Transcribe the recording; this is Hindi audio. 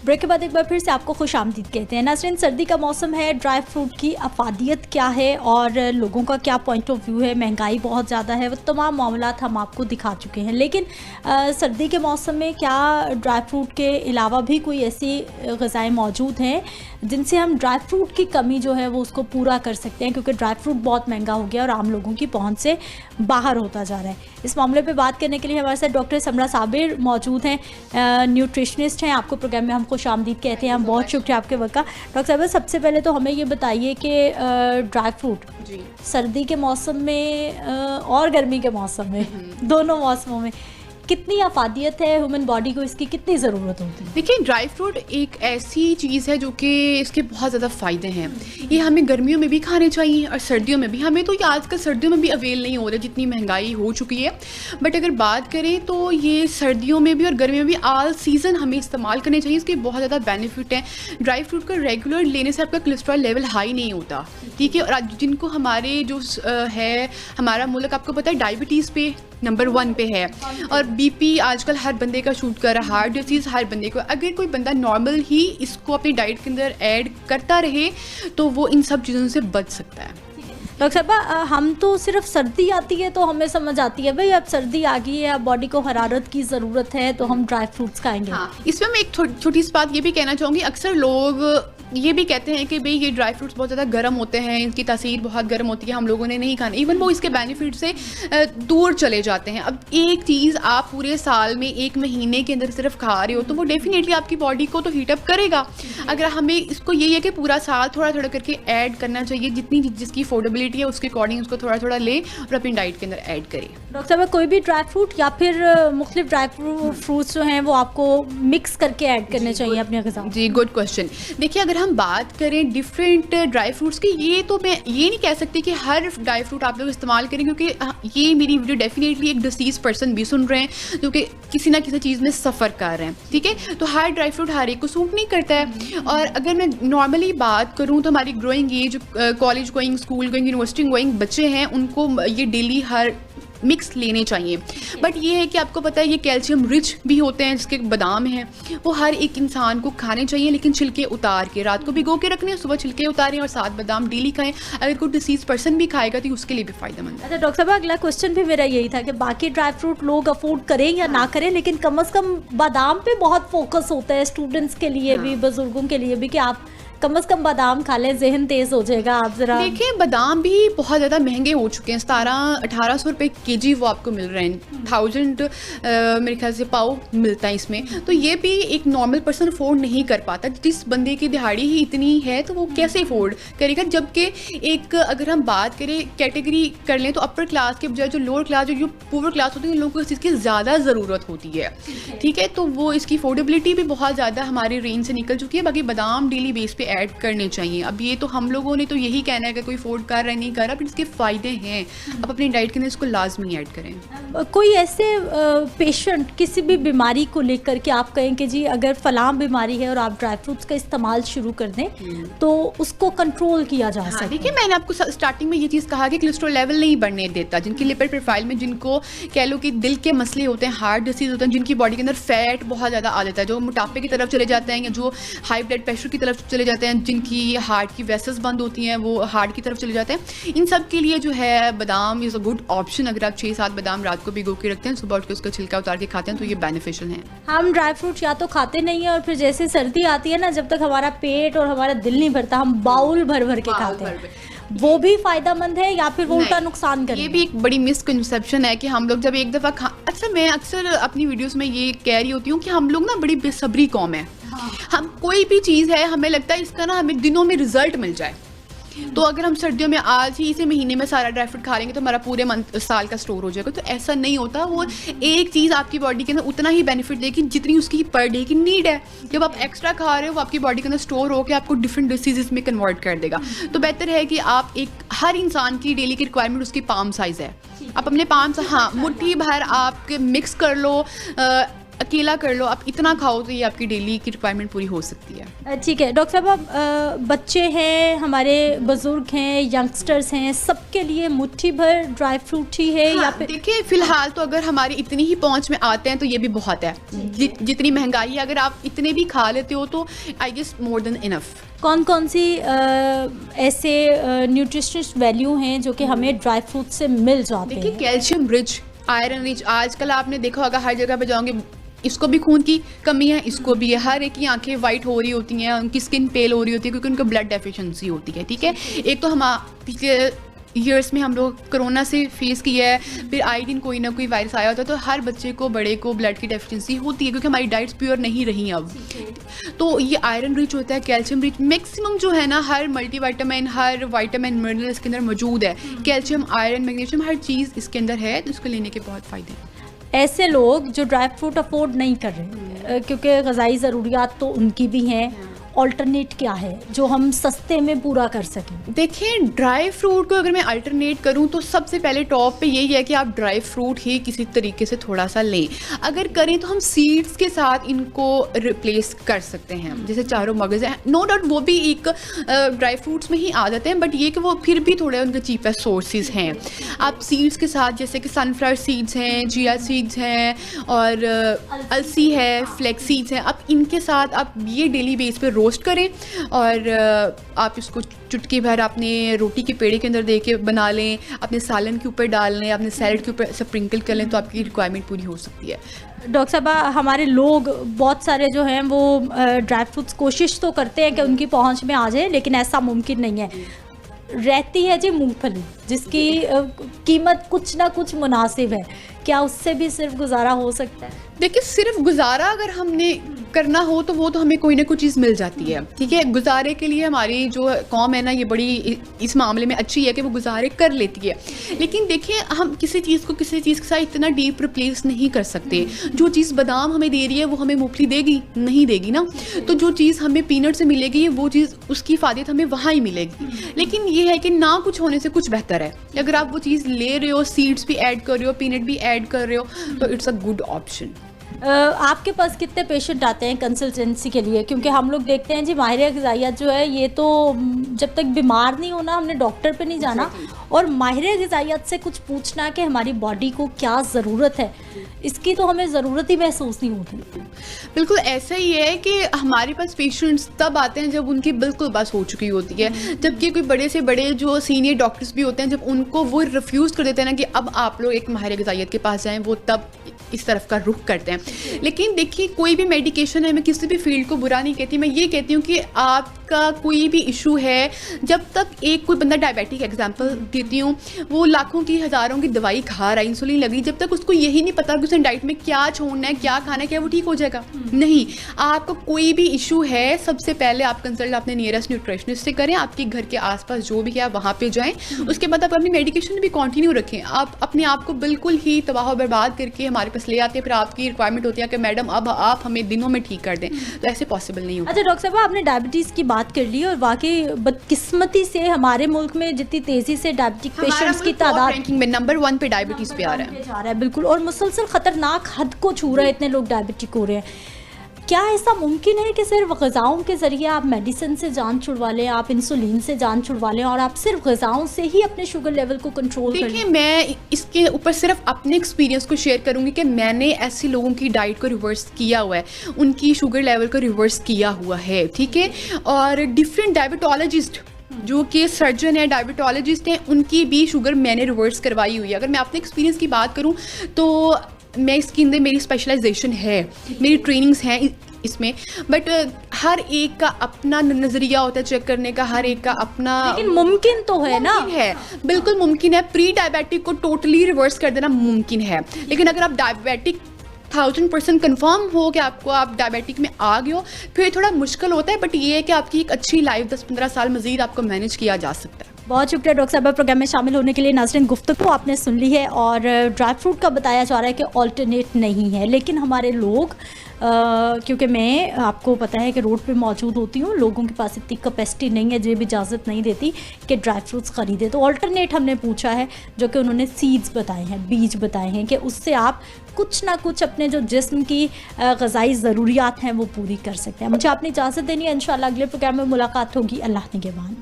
ब्रेक के बाद एक बार फिर से आपको खुशामदीद कहते हैं। नाज़रीन, सर्दी का मौसम है, ड्राई फ्रूट की अफादियत क्या है और लोगों का क्या पॉइंट ऑफ व्यू है, महंगाई बहुत ज़्यादा है, वो तमाम मामलात हम आपको दिखा चुके हैं। लेकिन सर्दी के मौसम में क्या ड्राई फ्रूट के अलावा भी कोई ऐसी ग़िज़ाएँ मौजूद हैं जिनसे हम ड्राई फ्रूट की कमी जो है वो उसको पूरा कर सकते हैं, क्योंकि ड्राई फ्रूट बहुत महंगा हो गया और आम लोगों की पहुँच से बाहर होता जा रहा है। इस मामले पे बात करने के लिए हमारे साथ डॉक्टर समरा साबिर मौजूद हैं, न्यूट्रिशनिस्ट हैं। आपको प्रोग्राम में हम खुशामदीद कहते हैं। हम बहुत शुक्रिया आपके वक्त का। डॉक्टर साहब, सबसे पहले तो हमें ये बताइए कि ड्राई फ्रूट सर्दी के मौसम में और गर्मी के मौसम में, दोनों मौसमों में कितनी अफादियत है, ह्यूमन बॉडी को इसकी कितनी ज़रूरत होती है? देखिए, ड्राई फ्रूट एक ऐसी चीज़ है जो कि इसके बहुत ज़्यादा फ़ायदे हैं। ये हमें गर्मियों में भी खाने चाहिए और सर्दियों में भी। हमें तो ये आजकल सर्दियों में भी अवेल नहीं हो रहा, जितनी महंगाई हो चुकी है। बट अगर बात करें तो ये सर्दियों में भी और गर्मियों में भी ऑल सीज़न हमें इस्तेमाल करने चाहिए। इसके बहुत ज़्यादा बेनिफिट हैं। ड्राई फ्रूट का रेगुलर लेने से आपका कोलेस्ट्रॉल लेवल हाई नहीं होता, ठीक है। और जिनको हमारे जो है, हमारा मुल्क आपको पता है डायबिटीज़ पे नंबर 1 पे है और बीपी आजकल हर बंदे का शूट कर रहा है, हार्ट डिसीज़ हर बंदे को। अगर कोई बंदा नॉर्मल ही इसको अपनी डाइट के अंदर ऐड करता रहे तो वो इन सब चीज़ों से बच सकता है। डॉक्टर साहब, हम तो सिर्फ सर्दी आती है तो हमें समझ आती है भाई अब सर्दी आ गई है, अब बॉडी को हरारत की ज़रूरत है तो हम ड्राई फ्रूट्स खाएंगे। हाँ, इसमें मैं एक छोटी सी बात ये भी कहना चाहूँगी। अक्सर लोग ये भी कहते हैं कि भाई ये ड्राई फ्रूट्स बहुत ज़्यादा गर्म होते हैं, इनकी तासीर बहुत गर्म होती है, हम लोगों ने नहीं खाना। इवन वो इसके बेनिफिट से दूर चले जाते हैं। अब एक चीज़ आप पूरे साल में 1 महीने के अंदर सिर्फ खा रहे हो तो वो डेफिनेटली आपकी बॉडी को तो हीटअप करेगा। अगर हमें इसको यही है कि पूरा साल थोड़ा थोड़ा करके ऐड करना चाहिए, जितनी जिसकी अफोर्डेबिलिटी है उसके अकॉर्डिंग उसको थोड़ा थोड़ा ले और अपनी डाइट के अंदर ऐड करें। डॉक्टर साहब, कोई भी ड्राई फ्रूट या फिर मुख्तलिफ ड्राई फ्रूट्स जो हैं वो आपको मिक्स करके ऐड करने चाहिए अपने ग़िज़ा? जी, गुड क्वेश्चन। देखिए, अगर हम बात करें डिफरेंट ड्राई फ्रूट्स की, ये तो मैं ये नहीं कह सकती कि हर ड्राई फ्रूट आप लोग इस्तेमाल करें, क्योंकि ये मेरी वीडियो डेफिनेटली एक डिसीज़ पर्सन भी सुन रहे हैं जो कि किसी ना किसी चीज़ में सफ़र कर रहे हैं, ठीक है। तो हर ड्राई फ्रूट हर एक को सूट नहीं करता है। और अगर मैं नॉर्मली बात करूँ तो हमारी growing age, college going, school going, university going बच्चे हैं, उनको ये डेली हर मिक्स लेने चाहिए। बट ये है कि आपको पता है ये कैल्शियम रिच भी होते हैं, जिसके बादाम हैं, वो हर एक इंसान को खाने चाहिए, लेकिन छिलके उतार के। रात को भिगो के रखने, सुबह छिलके उतारें और 7 बादाम डेली खाएं। अगर कोई डिसीज़ पर्सन भी खाएगा तो उसके लिए भी फ़ायदेमंद है। अच्छा डॉक्टर साहब, अगला क्वेश्चन भी मेरा यही था कि बाकी ड्राई फ्रूट लोग अफोर्ड करें या ना करें, लेकिन कम से कम बादाम पे बहुत फोकस होता है स्टूडेंट्स के लिए भी, बुजुर्गों के लिए भी, कि आप कम से कम बादाम खा लें, जहन तेज़ हो जाएगा। आप ज़रा देखिए, बादाम भी बहुत ज़्यादा महंगे हो चुके हैं। 1700-1800 रुपये केजी वो आपको मिल रहे हैं। 1000 मेरे ख्याल से पाव मिलता है इसमें। तो ये भी एक नॉर्मल पर्सन अफोर्ड नहीं कर पाता। जिस बंदे की दिहाड़ी ही इतनी है तो वो कैसे अफोर्ड करेगा। जबकि एक अगर हम बात करें कैटेगरी कर लें तो अपर क्लास के बजाय जो लोअर क्लास, जो पुअर क्लास होती है, उन लोगों को इस चीज़ की ज़्यादा ज़रूरत होती है, ठीक है। तो वो इसकी अफोर्डेबिलिटी भी बहुत ज़्यादा हमारी रेंज से निकल चुकी है। बाकी बादाम डेली बेस पे ऐड करने चाहिए। अब ये तो हम लोगों ने तो यही कहना है कि कोई अफोर्ड कर रहा है नहीं कर रहा, बट इसके फ़ायदे हैं। आप अपनी डाइट के अंदर इसको लाजमी ऐड करें। कोई ऐसे पेशेंट किसी भी बीमारी को लेकर के आप कहें कि जी अगर फलां बीमारी है और आप ड्राई फ्रूट्स का इस्तेमाल शुरू कर दें तो उसको कंट्रोल किया जा सकता है? देखिए, मैंने आपको स्टार्टिंग में ये चीज़ कहा कि कोलेस्ट्रॉल लेवल नहीं बढ़ने देता। जिनकी लिपिड प्रोफाइल में, जिनको कह लो कि दिल के मसले होते हैं, हार्ट डिसीज़ होते हैं, जिनकी बॉडी के अंदर फैट बहुत ज़्यादा आ जाता है, जो मोटापे की तरफ चले जाते हैं या जो हाई ब्लड प्रेशर की तरफ चले जाते हैं, जिनकी हार्ट की वेसल्स बंद होती हैं, वो हार्ट की तरफ चले जाते हैं, इन सब के लिए जो है बादाम इज़ अ गुड ऑप्शन। अगर आप 6-7 बादाम रात को भिगो के रखते हैं, सुबह उठ के उसका छिलका उतार के खाते हैं तो ये बेनिफिशियल है। हम ड्राई फ्रूट या तो खाते नहीं है और फिर जैसे सर्दी आती है ना, जब तक हमारा पेट और हमारा दिल नहीं भरता, हम बाउल भर भर के खाते हैं। वो भी फायदेमंद है या फिर वो उल्टा नुकसान करे? ये भी एक बड़ी मिसकंसेप्शन है कि हम लोग जब एक दफ़ा अच्छा, मैं अक्सर अपनी वीडियोस में ये कह रही होती हूँ कि हम लोग ना बड़ी बेसब्री कौम है। हम कोई भी चीज़ है, हमें लगता है इसका ना हमें दिनों में रिजल्ट मिल जाए। तो अगर हम सर्दियों में आज ही इसी महीने में सारा ड्राई फ्रूट खा लेंगे तो हमारा पूरे साल का स्टोर हो जाएगा। तो ऐसा नहीं होता। वो एक चीज़ आपकी बॉडी के अंदर उतना ही बेनिफिट देगी जितनी उसकी पर डे की नीड है। जब आप एक्स्ट्रा खा रहे हो वो आपकी बॉडी के अंदर स्टोर होकर आपको डिफरेंट डिसीज़ में कन्वर्ट कर देगा। तो बेहतर है कि आप हर इंसान की डेली की रिक्वायरमेंट उसकी पाम साइज़ है, आप अपने पाम, हाँ, मुट्ठी भर आप मिक्स कर लो। अकेला कर लो, आप इतना खाओ तो ये आपकी डेली की रिक्वायरमेंट पूरी हो सकती है। ठीक है डॉक्टर साहब, बच्चे हैं, हमारे बुजुर्ग हैं, यंगस्टर्स हैं, सबके लिए मुट्ठी भर ड्राई फ्रूट ही है या फिर? देखिए फिलहाल तो अगर हमारी इतनी ही पहुंच में आते हैं तो ये भी बहुत है। जितनी महंगाई है, अगर आप इतने भी खा लेते हो तो I guess more than enough. कौन कौन सी ऐसे न्यूट्रिशनल वैल्यू हैं जो कि हमें ड्राई फ्रूट से मिल जाते हैं? देखिए कैल्शियम रिच, आयरन रिच, आजकल आपने देखा होगा हर जगह पे जाओगे, इसको भी खून की कमी है, इसको भी है, हर एक की आंखें वाइट हो रही होती हैं, उनकी स्किन पेल हो रही होती है क्योंकि उनको ब्लड डेफिशिएंसी होती है। ठीक है, एक तो हम पिछले ईयर्स में हम लोग कोरोना से फेस किया है, फिर आए दिन कोई ना कोई वायरस आया होता है, तो हर बच्चे को बड़े को ब्लड की डेफिशिएंसी होती है क्योंकि हमारी डाइट्स प्योर नहीं रही अब। तो ये आयरन रिच होता है, कैल्शियम रिच, मैक्सिमम जो है ना हर मल्टीविटामिन, हर विटामिन मिनरल इसके अंदर मौजूद है। कैल्शियम, आयरन, मैग्नीशियम, हर चीज़ इसके अंदर है, तो इसको लेने के बहुत फ़ायदे हैं। ऐसे लोग जो ड्राई फ्रूट अफोर्ड नहीं कर रहे क्योंकि ग़िज़ाई ज़रूरियात तो उनकी भी हैं, ऑल्टरनेट क्या है जो हम सस्ते में पूरा कर सकें? देखिए ड्राई फ्रूट को अगर मैं अल्टरनेट करूं तो सबसे पहले टॉप पे यही है कि आप ड्राई फ्रूट ही किसी तरीके से थोड़ा सा लें। अगर करें तो हम सीड्स के साथ इनको रिप्लेस कर सकते हैं, जैसे चारों मगज़ हैं, नो डाउट वो भी एक ड्राई फ्रूट्स में ही आ जाते हैं, बट ये कि वो फिर भी थोड़े उनके चीपेस्ट सोर्सेज हैं। आप सीड्स के साथ जैसे कि सनफ्लावर सीड्स हैं, चिया सीड्स हैं और अलसी है, फ्लैक्स सीड्स हैं, आप इनके साथ आप ये डेली बेस पे रोस्ट करें और आप इसको चुटकी भर अपने रोटी के पेड़े के अंदर दे के बना लें, अपने सालन के ऊपर डाल लें, अपने सैलड के ऊपर स्प्रिंकल कर लें, तो आपकी रिक्वायरमेंट पूरी हो सकती है। डॉक्टर साहब, हमारे लोग बहुत सारे जो हैं वो ड्राई फ्रूट्स कोशिश तो करते हैं कि उनकी पहुंच में आ जाए, लेकिन ऐसा मुमकिन नहीं है। रहती है जी मूंगफली, जिसकी कीमत कुछ ना कुछ मुनासिब है, क्या उससे भी सिर्फ गुजारा हो सकता है? देखिए सिर्फ गुजारा अगर हमने करना हो तो वो तो हमें कोई ना कोई चीज़ मिल जाती है। ठीक है, गुजारे के लिए हमारी जो कौम है ना ये बड़ी इस मामले में अच्छी है कि वो गुजारे कर लेती है, लेकिन देखिए हम किसी चीज़ को किसी चीज़ के साथ इतना डीप रिप्लेस नहीं कर सकते। जो चीज़ बादाम हमें दे रही है वो हमें मूंगफली देगी नहीं, देगी ना। तो जो चीज़ हमें पीनट से मिलेगी वो चीज़ उसकी फ़ायदत हमें वहाँ ही मिलेगी, लेकिन ये है कि ना कुछ होने से कुछ बेहतर है। अगर आप वो चीज़ ले रहे हो, सीड्स भी ऐड कर रहे हो, पीनट भी ऐड कर रहे हो, तो इट्स अ गुड ऑप्शन। आपके पास कितने पेशेंट आते हैं कंसल्टेंसी के लिए? क्योंकि हम लोग देखते हैं जी माहिर ग़िज़ाइयत जो है ये तो जब तक बीमार नहीं होना हमने डॉक्टर पे नहीं जाना, और माहिर ग़िज़ाइयत से कुछ पूछना कि हमारी बॉडी को क्या ज़रूरत है, इसकी तो हमें ज़रूरत ही महसूस नहीं होती। बिल्कुल ऐसा ही है कि हमारे पास पेशेंट्स तब आते हैं जब उनकी बिल्कुल बस हो चुकी होती है, जबकि कोई बड़े से बड़े जो सीनियर डॉक्टर्स भी होते हैं जब उनको वो रिफ्यूज़ कर देते हैं ना कि अब आप लोग एक माहिर ग़िज़ाइयत के पास जाएँ, वो तब इस तरफ का रुख करते हैं। लेकिन देखिए कोई भी मेडिकेशन है, मैं किसी भी फील्ड को बुरा नहीं कहती, मैं ये कहती हूँ कि आपका कोई भी इशू है, जब तक एक कोई बंदा डायबिटिक एग्जांपल देती हूँ, वो लाखों की हज़ारों की दवाई खा रहा है, इंसुलिन लगी, जब तक उसको यही नहीं पता कि उसने डाइट में क्या छोड़ना है, क्या खाना है, क्या वो ठीक हो जाएगा? नहीं। आपको कोई भी इशू है, सबसे पहले आप कंसल्ट अपने नियरेस्ट न्यूट्रिशनिस्ट से करें, आपके घर के आसपास जो भी है वहाँ पे जाएं, उसके बाद आप अपनी मेडिकेशन भी कंटिन्यू रखें। आप अपने आप को बिल्कुल ही तबाह बर्बाद करके हमारे पास ले आते हैं, फिर आपकी रिक्वायरमेंट होती है कि मैडम अब आप हमें दिनों में ठीक कर दें, तो ऐसे पॉसिबल नहीं होगा। अच्छा डॉक्टर साहब, आपने डायबिटीज़ की बात कर ली और वाकई बदकिस्मती से हमारे मुल्क में जितनी तेज़ी से डायबिटिक पेशेंट्स की तादाद रैंकिंग में नंबर 1 पे डायबिटीज़ पे आ रहा है बिल्कुल, और मुसलसल ख़तरनाक हद को छू रहा है, इतने लोग डायबिटिक हो रहे हैं। क्या ऐसा मुमकिन है कि सिर्फ ग़िज़ाओं के ज़रिए आप मेडिसिन से जान छुड़वा लें, आप इंसुलिन से जान छुड़वा लें और आप सिर्फ ग़िज़ाओं से ही अपने शुगर लेवल को कंट्रोल कर लें? देखिए मैं इसके ऊपर सिर्फ अपने एक्सपीरियंस को शेयर करूंगी कि मैंने ऐसे लोगों की डाइट को रिवर्स किया हुआ है, उनकी शुगर लेवल को रिवर्स किया हुआ है। ठीक है, और डिफरेंट डायबिटोलॉजिस्ट जो कि सर्जन है, डायबिटोलॉजिस्ट हैं, उनकी भी शुगर मैंने रिवर्स करवाई हुई है। अगर मैं अपने एक्सपीरियंस की बात करूँ तो मैं इसके अंदर मेरी स्पेशलाइजेशन है, मेरी ट्रेनिंग्स हैं इसमें, बट हर एक का अपना नज़रिया होता है चेक करने का, हर एक का अपना। लेकिन मुमकिन तो है ना? है, बिल्कुल मुमकिन है। प्री डायबिटिक को टोटली रिवर्स कर देना मुमकिन है, लेकिन अगर आप डायबिटिक 1000% कन्फर्म हो कि आप डायबिटिक में आ गए हो, फिर थोड़ा मुश्किल होता है, बट ये है कि आपकी एक अच्छी लाइफ 10-15 साल मज़ीद आपको मैनेज किया जा सकता है। बहुत शुक्रिया डॉक्टर साहब प्रोग्राम में शामिल होने के लिए। नाज़रीन, गुफ्तगू आपने सुन ली है और ड्राई फ्रूट का बताया जा रहा है कि ऑल्टरनेट नहीं है, लेकिन हमारे लोग क्योंकि मैं आपको पता है कि रोड पे मौजूद होती हूँ, लोगों के पास इतनी कैपेसिटी नहीं है, जेब इजाज़त नहीं देती कि ड्राई फ्रूट्स ख़रीदे। तो ऑल्टरनेट हमने पूछा है, जो कि उन्होंने सीड्स बताए हैं, बीज बताए हैं कि उससे आप कुछ ना कुछ अपने जो जिस्म की ग़िज़ाई ज़रूरियात हैं वो पूरी कर सकते हैं। मुझे अपनी इजाज़त देनी है, इंशाल्लाह अगले प्रोग्राम में मुलाकात होगी। अल्लाह निगहबान।